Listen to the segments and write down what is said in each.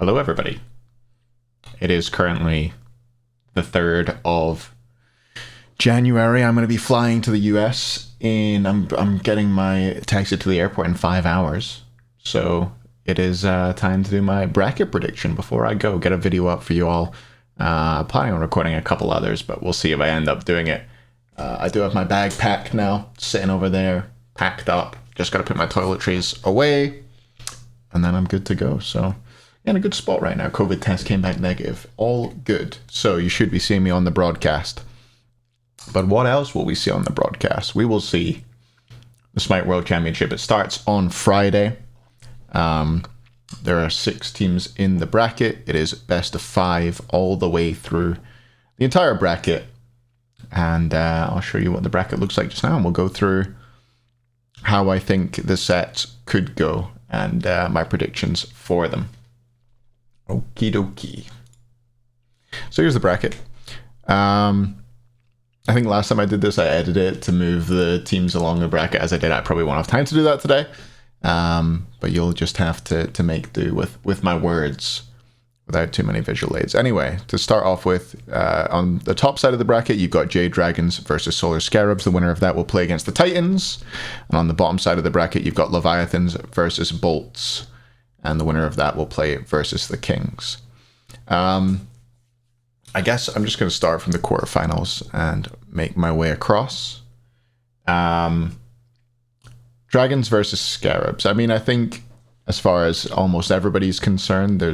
Hello everybody. It is currently the 3rd of January. I'm going to be flying to the US and I'm getting my taxi to the airport in 5 hours. So it is time to do my bracket prediction before I go. Get a video up for you all. Planning on recording a couple others, but we'll see if I end up doing it. I do have my bag packed now, sitting over there, packed up. Just got to put my toiletries away and then I'm good to go. So in a good spot right now. COVID test came back negative. All good. So you should be seeing me on the broadcast. But what else will we see on the broadcast? We will see the Smite World Championship. It starts on Friday. There are 6 teams in the bracket. It is best of 5 all the way through the entire bracket. And I'll show you what the bracket looks like just now. And we'll go through how I think the sets could go and my predictions for them. Okie dokie. So here's the bracket. I think last time I did this, I edited it to move the teams along the bracket as I did. I probably won't have time to do that today. But you'll just have to make do with my words without too many visual aids. Anyway, to start off with, on the top side of the bracket, you've got Jade Dragons versus Solar Scarabs. The winner of that will play against the Titans. And on the bottom side of the bracket, you've got Leviathans versus Bolts. And the winner of that will play versus the Kings. I guess I'm just going to start from the quarterfinals and make my way across. Dragons versus Scarabs. I mean, I think as far as almost everybody's concerned,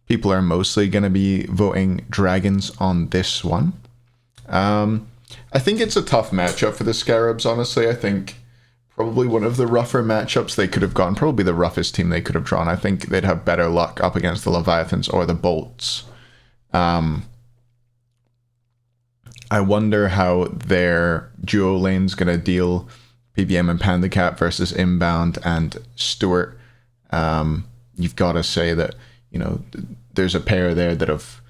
people are mostly going to be voting Dragons on this one. I think it's a tough matchup for the Scarabs, honestly. I think probably one of the rougher matchups they could have gone. Probably the roughest team they could have drawn. I think they'd have better luck up against the Leviathans or the Bolts. I wonder how their duo lane's going to deal PBM and Panda Cat versus Inbound and Stuart. You've got to say that, you know, there's a pair there that have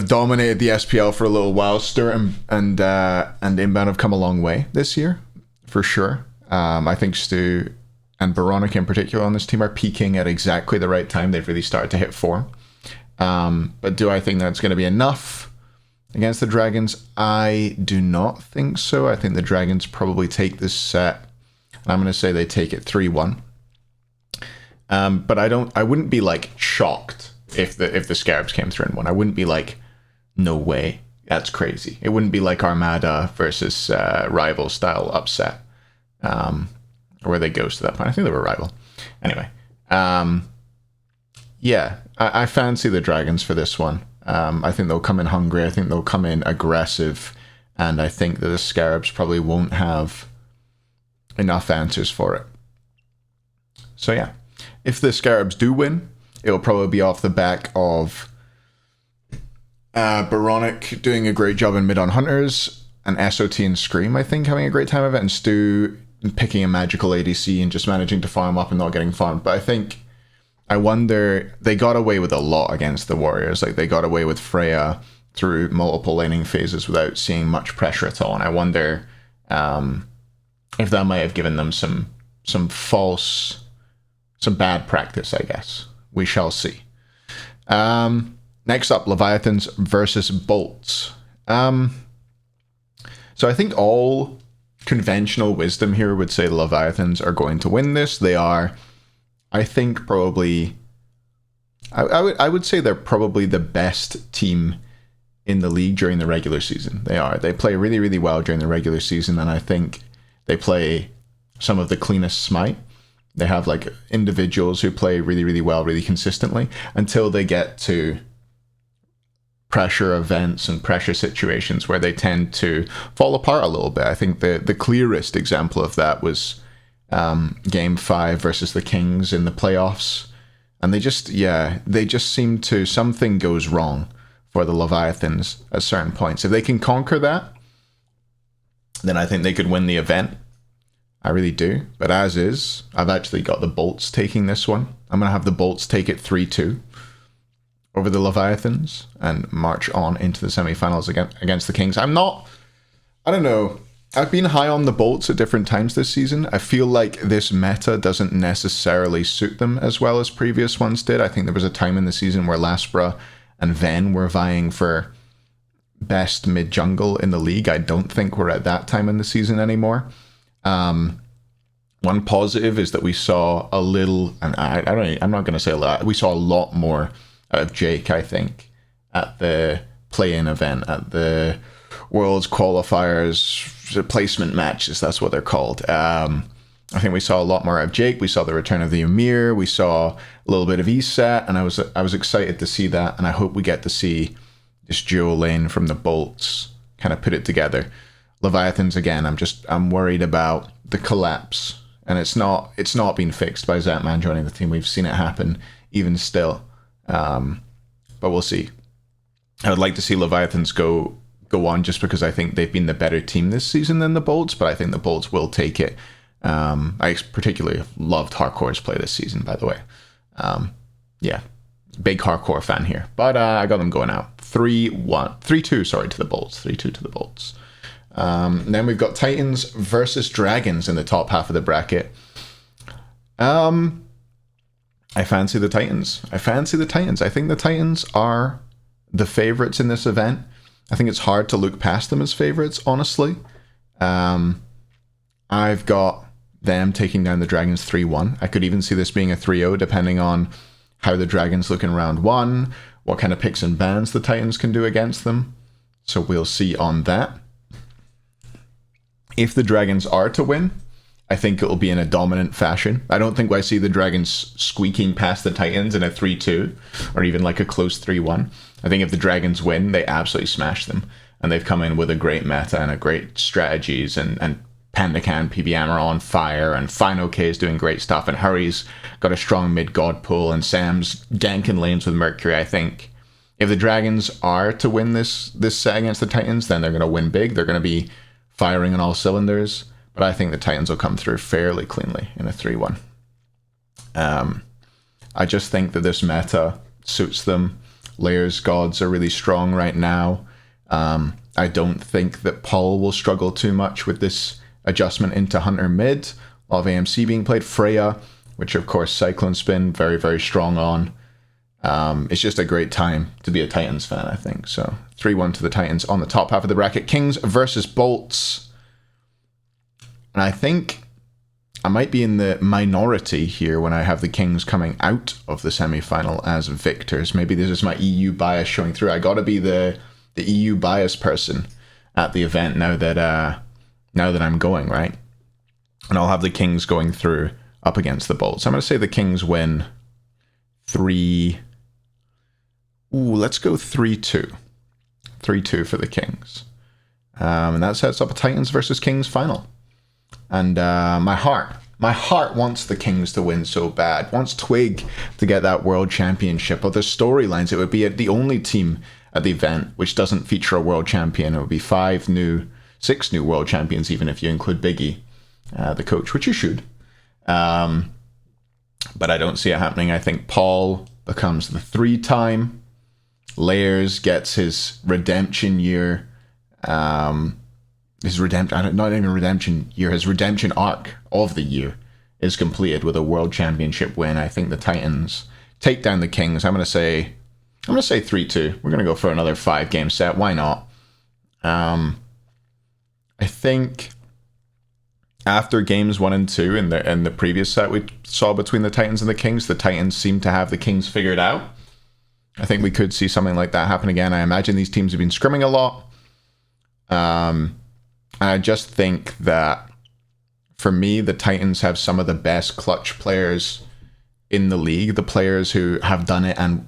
dominated the SPL for a little while. Stuart and Inbound have come a long way this year, for sure. I think Stu and Veronica in particular on this team are peaking at exactly the right time. They've really started to hit form. But do I think that's going to be enough against the Dragons? I do not think so. I think the Dragons probably take this set, and I'm going to say they take it 3-1. But I wouldn't be like shocked if the Scarabs came through and won. I wouldn't be like, no way, that's crazy. It wouldn't be like Armada versus Rival style upset, where they goes to that point. I think they were Rival. Anyway, yeah, I fancy the Dragons for this one. I think they'll come in hungry. I think they'll come in aggressive, and I think that the Scarabs probably won't have enough answers for it. So yeah, if the Scarabs do win, it'll probably be off the back of Baronic doing a great job in mid on Hunters, and SOT and Scream, I think, having a great time of it, and Stu picking a magical ADC and just managing to farm up and not getting farmed. But I wonder, they got away with a lot against the Warriors. Like, they got away with Freya through multiple laning phases without seeing much pressure at all. And I wonder if that might have given them some bad practice, I guess. We shall see. Next up, Leviathans versus Bolts. So I think all conventional wisdom here would say the Leviathans are going to win this. They are, I think, probably, I would say they're probably the best team in the league during the regular season. They are. They play really, really well during the regular season, and I think they play some of the cleanest Smite. They have like individuals who play really, really well, really consistently, until they get to pressure events and pressure situations where they tend to fall apart a little bit. I think the clearest example of that was Game 5 versus the Kings in the playoffs. And they just seem to, something goes wrong for the Leviathans at certain points. If they can conquer that, then I think they could win the event. I really do. But as is, I've actually got the Bolts taking this one. I'm going to have the Bolts take it 3-2 over the Leviathans and march on into the semifinals against the Kings. I don't know. I've been high on the bolts at different times this season. I feel like this meta doesn't necessarily suit them as well as previous ones did. I think there was a time in the season where Laspra and Ven were vying for best mid jungle in the league. I don't think we're at that time in the season anymore. One positive is that we saw a little, and I'm not going to say a lot, we saw a lot more out of Jake, I think, at the play-in event, at the Worlds qualifiers, placement matches, that's what they're called. I think we saw a lot more out of Jake. We saw the return of the Ymir. We saw a little bit of ESAT, and I was excited to see that, and I hope we get to see this duo lane from the bolts kind of put it together. Leviathans, again, I'm worried about the collapse, and it's not been fixed by Zapman joining the team. We've seen it happen even still, but we'll see. I would like to see Leviathans go on, just because I think they've been the better team this season than the bolts, but I think the bolts will take it. I particularly loved Hardcore's play this season, by the way. Yeah, big Hardcore fan here, but I got them going out 3-2, sorry, to the bolts. 3-2 to the bolts. Then we've got Titans versus Dragons in the top half of the bracket. I fancy the Titans. I think the Titans are the favorites in this event. I think it's hard to look past them as favorites, honestly. I've got them taking down the Dragons 3-1. I could even see this being a 3-0, depending on how the Dragons look in round 1, what kind of picks and bans the Titans can do against them. So we'll see on that. If the Dragons are to win, I think it will be in a dominant fashion. I don't think I see the Dragons squeaking past the Titans in a 3-2 or even like a close 3-1. I think if the Dragons win, they absolutely smash them. And they've come in with a great meta and a great strategies, and Pandacan, PBM are on fire, and Fino-K is doing great stuff, and Hurry's got a strong mid-god pool, and Sam's ganking lanes with Mercury. I think if the Dragons are to win this set against the Titans, then they're going to win big. They're going to be firing on all cylinders. But I think the Titans will come through fairly cleanly in a 3-1. I just think that this meta suits them. Layers gods are really strong right now. I don't think that Paul will struggle too much with this adjustment into Hunter mid. A lot of AMC being played. Freya, which of course Cyclone Spin, very, very strong on. It's just a great time to be a Titans fan, I think. So 3-1 to the Titans on the top half of the bracket. Kings versus Bolts. And I think I might be in the minority here when I have the Kings coming out of the semi-final as victors. Maybe this is my EU bias showing through. I got to be the EU bias person at the event now that I'm going, right? And I'll have the Kings going through up against the Bolts. I'm going to say the Kings win 3... let's go 3-2. 3-2 for the Kings. And that sets up a Titans versus Kings final. And my heart wants the Kings to win so bad. Wants Twig to get that world championship. Of the storylines, it would be the only team at the event which doesn't feature a world champion. It would be 6 new world champions, even if you include Biggie, the coach, which you should. But I don't see it happening. I think Paul becomes the 3-time. Layers gets his redemption year. His redemption arc of the year is completed with a world championship win. I think the Titans take down the Kings. I'm gonna say 3-2. We're gonna go for another 5-game set. Why not? I think after games 1 and 2 in the previous set we saw between the Titans and the Kings, the Titans seem to have the Kings figured out. I think we could see something like that happen again. I imagine these teams have been scrimming a lot. I just think that, for me, the Titans have some of the best clutch players in the league. The players who have done it and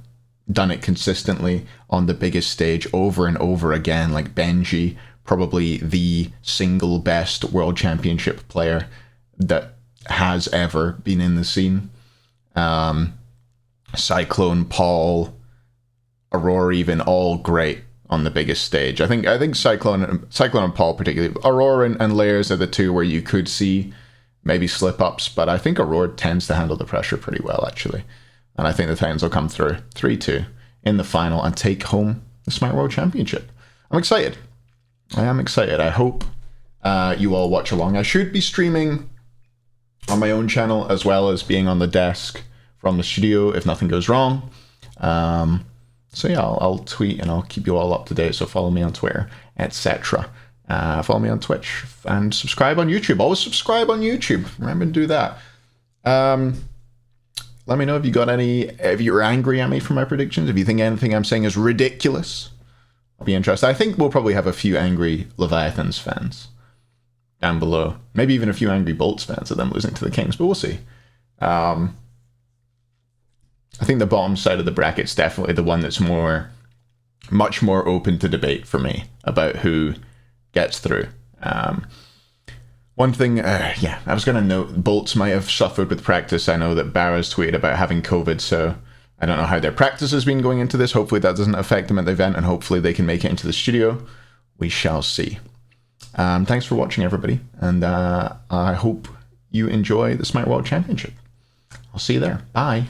done it consistently on the biggest stage over and over again, like Benji, probably the single best world championship player that has ever been in the scene. Cyclone, Paul, Aurora, even, all great on the biggest stage. I think Cyclone and Paul particularly. Aurora and Layers are the two where you could see maybe slip-ups, but I think Aurora tends to handle the pressure pretty well, actually. And I think the Titans will come through 3-2 in the final and take home the Smart World Championship. I'm excited. I am excited. I hope you all watch along. I should be streaming on my own channel as well as being on the desk from the studio if nothing goes wrong. So yeah, I'll tweet and I'll keep you all up to date. So follow me on Twitter, etc. Follow me on Twitch and subscribe on YouTube. Always subscribe on YouTube. Remember to do that. Let me know if you're angry at me for my predictions. If you think anything I'm saying is ridiculous, I'll be interested. I think we'll probably have a few angry Leviathans fans down below. Maybe even a few angry Bolts fans of them losing to the Kings, but we'll see. I think the bottom side of the bracket's definitely the one that's much more open to debate for me about who gets through. One thing, I was going to note, Bolts might have suffered with practice. I know that Barra's tweeted about having COVID, so I don't know how their practice has been going into this. Hopefully that doesn't affect them at the event, and hopefully they can make it into the studio. We shall see. Thanks for watching, everybody, and I hope you enjoy the Smite World Championship. I'll see you there. Bye.